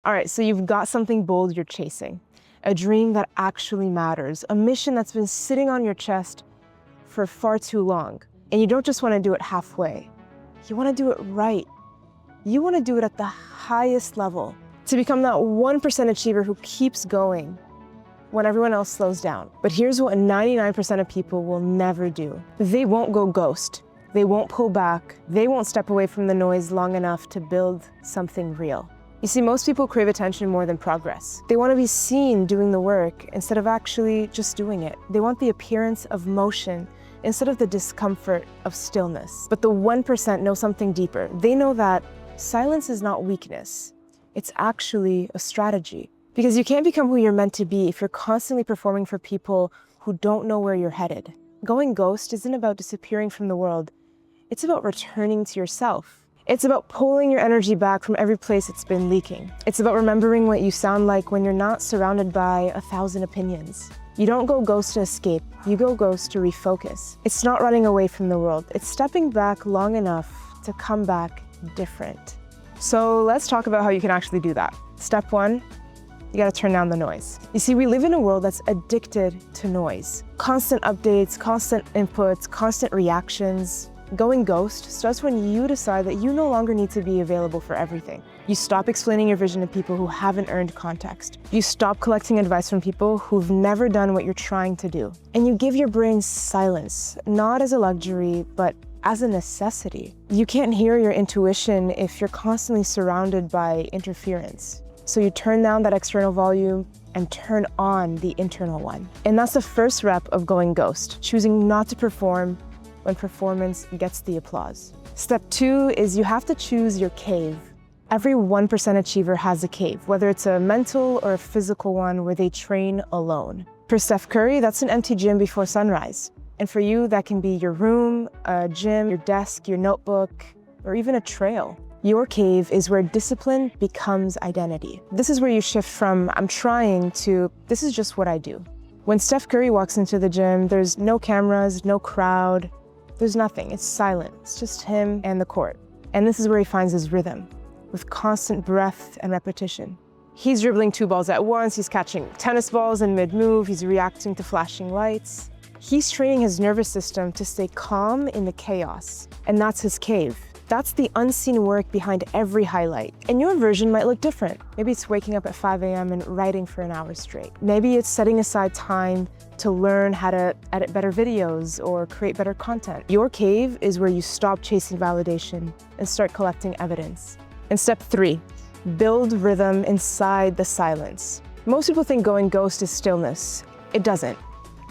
All right, so you've got something bold you're chasing, a dream that actually matters, a mission that's been sitting on your chest for far too long. And you don't just want to do it halfway. You want to do it right. You want to do it at the highest level, to become that 1% achiever who keeps going when everyone else slows down. But here's what 99% of people will never do. They won't go ghost. They won't pull back. They won't step away from the noise long enough to build something real. You see, most people crave attention more than progress. They want to be seen doing the work instead of actually just doing it. They want the appearance of motion instead of the discomfort of stillness. But the 1% know something deeper. They know that silence is not weakness. It's actually a strategy. Because you can't become who you're meant to be if you're constantly performing for people who don't know where you're headed. Going ghost isn't about disappearing from the world. It's about returning to yourself. It's about pulling your energy back from every place it's been leaking. It's about remembering what you sound like when you're not surrounded by 1,000 opinions. You don't go ghost to escape, you go ghost to refocus. It's not running away from the world. It's stepping back long enough to come back different. So let's talk about how you can actually do that. Step 1, you gotta turn down the noise. You see, we live in a world that's addicted to noise. Constant updates, constant inputs, constant reactions. Going ghost starts when you decide that you no longer need to be available for everything. You stop explaining your vision to people who haven't earned context. You stop collecting advice from people who've never done what you're trying to do. And you give your brain silence, not as a luxury, but as a necessity. You can't hear your intuition if you're constantly surrounded by interference. So you turn down that external volume and turn on the internal one. And that's the first rep of going ghost, choosing not to perform when performance gets the applause. Step 2 is you have to choose your cave. Every 1% achiever has a cave, whether it's a mental or a physical one where they train alone. For Steph Curry, that's an empty gym before sunrise. And for you, that can be your room, a gym, your desk, your notebook, or even a trail. Your cave is where discipline becomes identity. This is where you shift from I'm trying to this is just what I do. When Steph Curry walks into the gym, there's no cameras, no crowd, there's nothing, it's silent. It's just him and the court. And this is where he finds his rhythm, with constant breath and repetition. He's dribbling 2 balls at once, he's catching tennis balls in mid-move, he's reacting to flashing lights. He's training his nervous system to stay calm in the chaos, and that's his cave. That's the unseen work behind every highlight. And your version might look different. Maybe it's waking up at 5 a.m. and writing for an hour straight. Maybe it's setting aside time to learn how to edit better videos or create better content. Your cave is where you stop chasing validation and start collecting evidence. And step 3, build rhythm inside the silence. Most people think going ghost is stillness. It doesn't.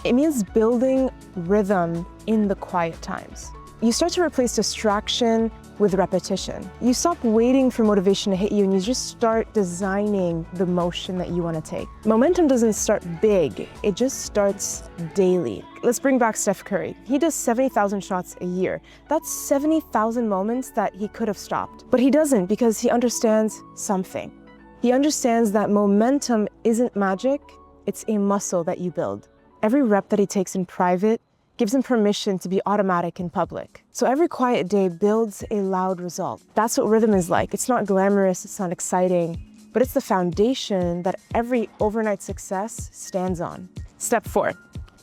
It means building rhythm in the quiet times. You start to replace distraction with repetition. You stop waiting for motivation to hit you and you just start designing the motion that you want to take. Momentum doesn't start big, it just starts daily. Let's bring back Steph Curry. He does 70,000 shots a year. That's 70,000 moments that he could have stopped. But he doesn't because he understands something. He understands that momentum isn't magic, it's a muscle that you build. Every rep that he takes in private gives him permission to be automatic in public. So every quiet day builds a loud result. That's what rhythm is like. It's not glamorous, it's not exciting, but it's the foundation that every overnight success stands on. Step 4,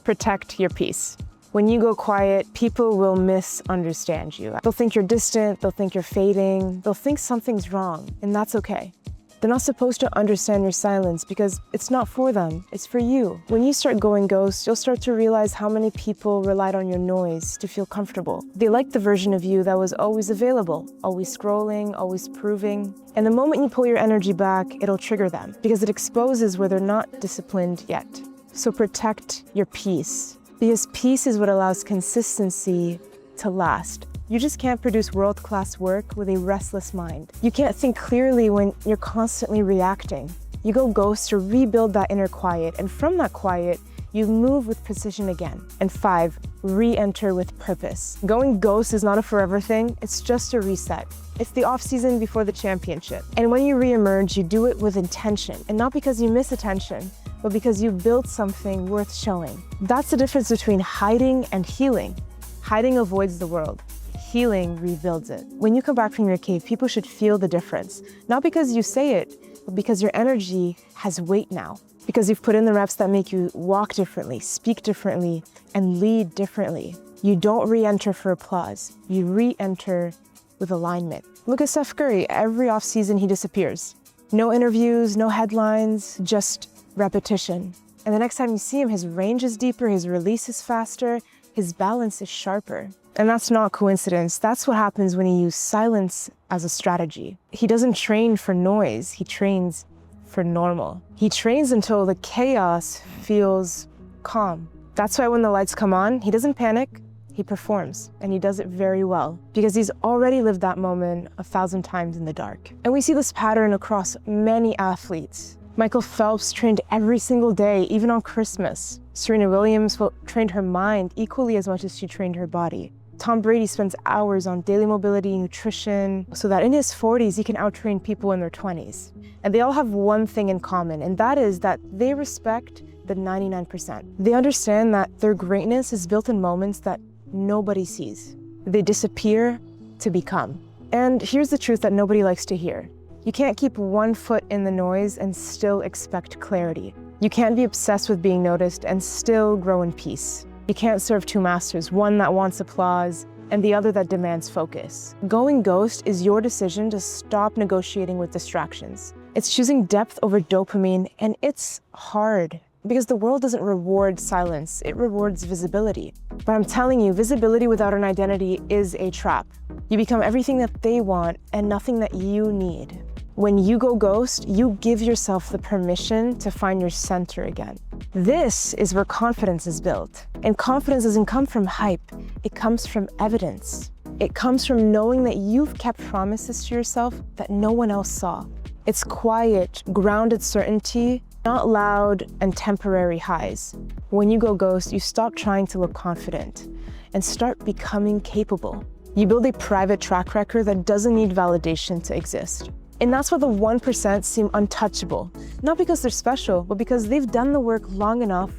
protect your peace. When you go quiet, people will misunderstand you. They'll think you're distant, they'll think you're fading, they'll think something's wrong, and that's okay. They're not supposed to understand your silence because it's not for them, it's for you. When you start going ghost, you'll start to realize how many people relied on your noise to feel comfortable. They liked the version of you that was always available, always scrolling, always proving. And the moment you pull your energy back, it'll trigger them because it exposes where they're not disciplined yet. So protect your peace, because peace is what allows consistency to last. You just can't produce world-class work with a restless mind. You can't think clearly when you're constantly reacting. You go ghost to rebuild that inner quiet, and from that quiet, you move with precision again. And 5, re-enter with purpose. Going ghost is not a forever thing, it's just a reset. It's the off-season before the championship. And when you re-emerge, you do it with intention, and not because you miss attention, but because you built something worth showing. That's the difference between hiding and healing. Hiding avoids the world. Healing rebuilds it. When you come back from your cave, people should feel the difference. Not because you say it, but because your energy has weight now. Because you've put in the reps that make you walk differently, speak differently, and lead differently. You don't re-enter for applause. You re-enter with alignment. Look at Steph Curry. Every offseason, he disappears. No interviews, no headlines, just repetition. And the next time you see him, his range is deeper, his release is faster, his balance is sharper. And that's not coincidence. That's what happens when you use silence as a strategy. He doesn't train for noise. He trains for normal. He trains until the chaos feels calm. That's why when the lights come on, he doesn't panic, he performs, and he does it very well because he's already lived that moment 1,000 times in the dark. And we see this pattern across many athletes. Michael Phelps trained every single day, even on Christmas. Serena Williams trained her mind equally as much as she trained her body. Tom Brady spends hours on daily mobility, nutrition, so that in his 40s, he can outtrain people in their 20s. And they all have one thing in common, and that is that they respect the 99%. They understand that their greatness is built in moments that nobody sees. They disappear to become. And here's the truth that nobody likes to hear. You can't keep one foot in the noise and still expect clarity. You can't be obsessed with being noticed and still grow in peace. You can't serve two masters, one that wants applause and the other that demands focus. Going ghost is your decision to stop negotiating with distractions. It's choosing depth over dopamine, and it's hard because the world doesn't reward silence, it rewards visibility. But I'm telling you, visibility without an identity is a trap. You become everything that they want and nothing that you need. When you go ghost, you give yourself the permission to find your center again. This is where confidence is built. And confidence doesn't come from hype, it comes from evidence. It comes from knowing that you've kept promises to yourself that no one else saw. It's quiet, grounded certainty, not loud and temporary highs. When you go ghost, you stop trying to look confident and start becoming capable. You build a private track record that doesn't need validation to exist. And that's why the 1% seem untouchable, not because they're special, but because they've done the work long enough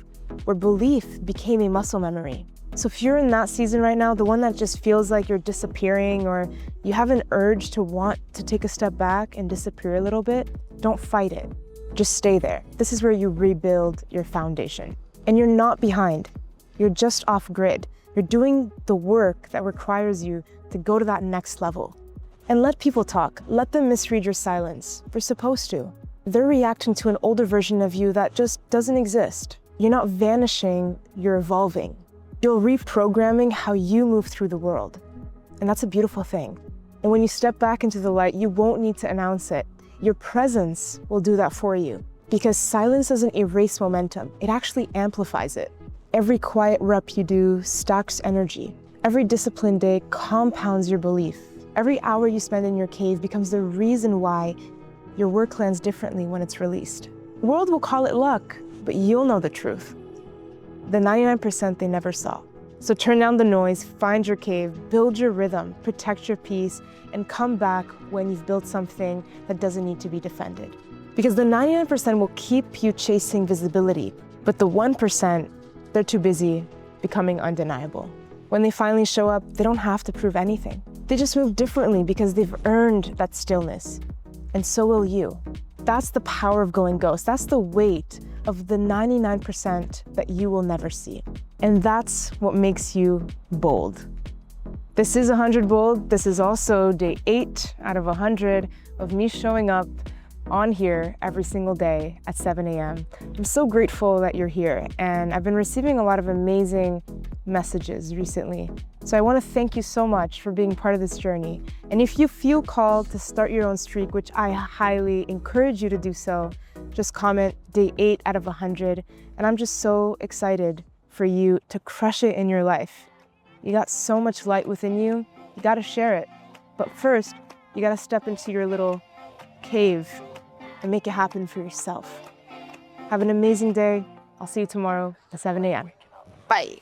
where belief became a muscle memory. So if you're in that season right now, the one that just feels like you're disappearing or you have an urge to want to take a step back and disappear a little bit, don't fight it. Just stay there. This is where you rebuild your foundation. And you're not behind. You're just off grid. You're doing the work that requires you to go to that next level. And let people talk. Let them misread your silence. We're supposed to. They're reacting to an older version of you that just doesn't exist. You're not vanishing, you're evolving. You're reprogramming how you move through the world. And that's a beautiful thing. And when you step back into the light, you won't need to announce it. Your presence will do that for you. Because silence doesn't erase momentum, it actually amplifies it. Every quiet rep you do stacks energy. Every disciplined day compounds your belief. Every hour you spend in your cave becomes the reason why your work lands differently when it's released. The world will call it luck, but you'll know the truth. The 99% they never saw. So turn down the noise, find your cave, build your rhythm, protect your peace, and come back when you've built something that doesn't need to be defended. Because the 99% will keep you chasing visibility, but the 1%, they're too busy becoming undeniable. When they finally show up, they don't have to prove anything. They just move differently because they've earned that stillness. And so will you. That's the power of going ghost. That's the weight of the 99% that you will never see. And that's what makes you bold. This is 100 Bold. This is also day 8 out of 100 of me showing up on here every single day at 7 a.m. I'm so grateful that you're here, and I've been receiving a lot of amazing messages recently. So I want to thank you so much for being part of this journey. And if you feel called to start your own streak, which I highly encourage you to do so, just comment day 8 out of 100. And I'm just so excited for you to crush it in your life. You got so much light within you, you got to share it. But first, you got to step into your little cave and make it happen for yourself. Have an amazing day. I'll see you tomorrow at 7 a.m. Bye.